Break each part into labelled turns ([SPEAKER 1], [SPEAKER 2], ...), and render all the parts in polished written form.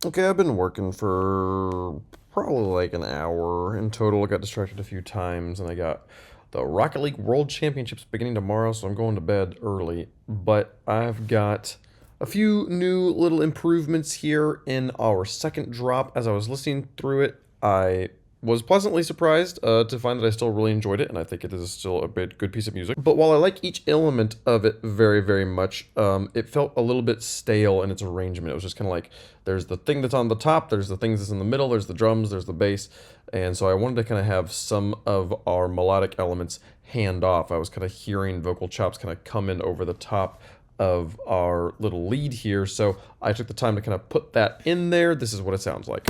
[SPEAKER 1] Okay, I've been working for probably like an hour in total. I got distracted a few times, and I got the Rocket League World Championships beginning tomorrow, so I'm going to bed early. But I've got a few new little improvements here in our second drop. As I was listening through it, I was pleasantly surprised to find that I still really enjoyed it, and I think it is still a bit good piece of music. But while I like each element of it very, very much, it felt a little bit stale in its arrangement. It was just kind of like there's the thing that's on the top, there's the things that's in the middle, there's the drums, there's the bass, and so I wanted to kind of have some of our melodic elements hand off. I was kind of hearing vocal chops kind of come in over the top of our little lead here, so I took the time to kind of put that in there. This is what it sounds like.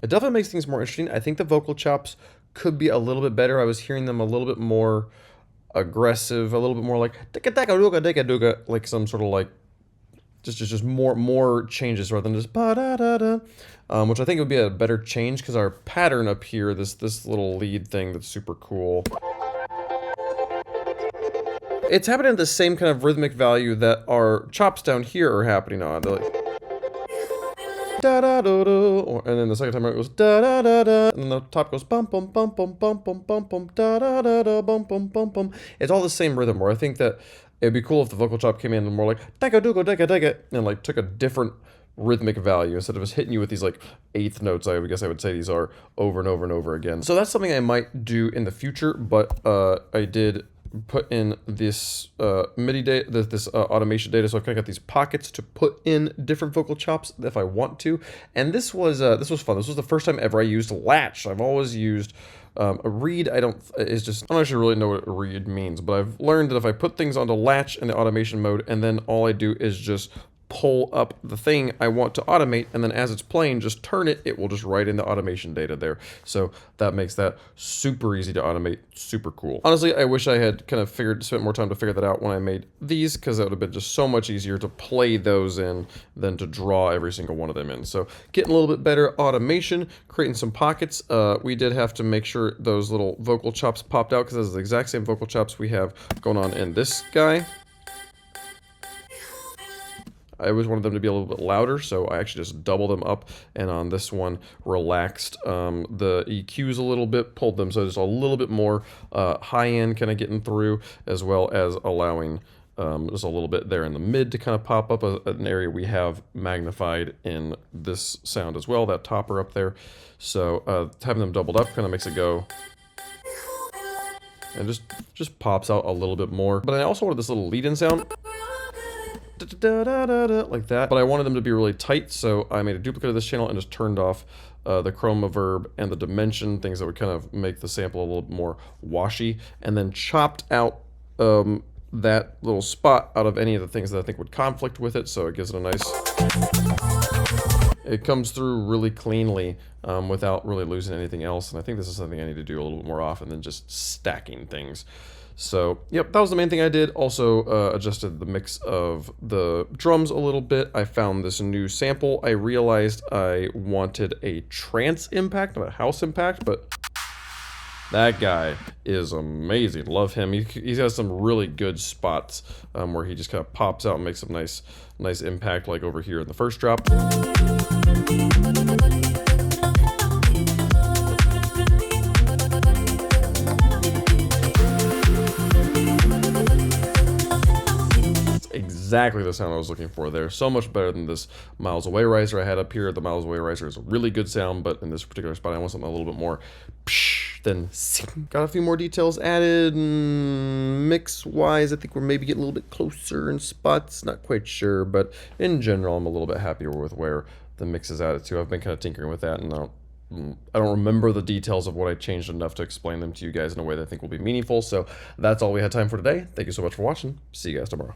[SPEAKER 1] It definitely makes things more interesting. I think the vocal chops could be a little bit better. I was hearing them a little bit more aggressive, a little bit more like "dika dika duga dika duga," like some sort of like just more changes rather than just ba da da da, which I think would be a better change because our pattern up here, this little lead thing that's super cool. It's happening at the same kind of rhythmic value that our chops down here are happening on. They're like, da da da da, and then the second time it goes da da da da, and then the top goes bum bum bum bum bum bum bum bum da da da da bum bum bum bum. It's all the same rhythm. Where I think that it'd be cool if the vocal chop came in and more like deka dugo deka deka, and like took a different rhythmic value instead of just hitting you with these like eighth notes. I would guess I would say these are over and over and over again. So that's something I might do in the future. But I did put in this MIDI data, this automation data, so I've kind of got these pockets to put in different vocal chops if I want to. And this was fun. This was the first time ever I used Latch. I've always used a read. I don't actually really know what a read means, but I've learned that if I put things onto Latch in the automation mode, and then all I do is just pull up the thing I want to automate, and then as it's playing, just turn it, it will just write in the automation data there. So that makes that super easy to automate, super cool. Honestly, I wish I had kind of spent more time to figure that out when I made these, because that would have been just so much easier to play those in than to draw every single one of them in. So getting a little bit better automation, creating some pockets. We did have to make sure those little vocal chops popped out, because those are the exact same vocal chops we have going on in this guy. I always wanted them to be a little bit louder, so I actually just doubled them up, and on this one, relaxed the EQs a little bit, pulled them so just a little bit more high-end kind of getting through, as well as allowing just a little bit there in the mid to kind of pop up an area we have magnified in this sound as well, that topper up there. So having them doubled up kind of makes it go... and just pops out a little bit more. But I also wanted this little lead-in sound. Like that, but I wanted them to be really tight, so I made a duplicate of this channel and just turned off the chroma verb and the dimension, things that would kind of make the sample a little bit more washy, and then chopped out that little spot out of any of the things that I think would conflict with it, so it gives it a nice... It comes through really cleanly without really losing anything else, and I think this is something I need to do a little bit more often than just stacking things. So, yep, that was the main thing I did. Also adjusted the mix of the drums a little bit. I found this new sample. I realized I wanted a trance impact, not a house impact, but that guy is amazing. Love him. He has some really good spots where he just kind of pops out and makes some nice impact, like over here in the first drop. Exactly the sound I was looking for there. So much better than this Miles Away riser I had up here. The Miles Away riser is a really good sound, but in this particular spot I want something a little bit more then got a few more details added. Mix wise, I think we're maybe getting a little bit closer in spots, not quite sure, but in general I'm a little bit happier with where the mix is added to. I've been kind of tinkering with that, and I don't remember the details of what I changed enough to explain them to you guys in a way that I think will be meaningful. So that's all we had time for today. Thank you so much for watching. See you guys tomorrow.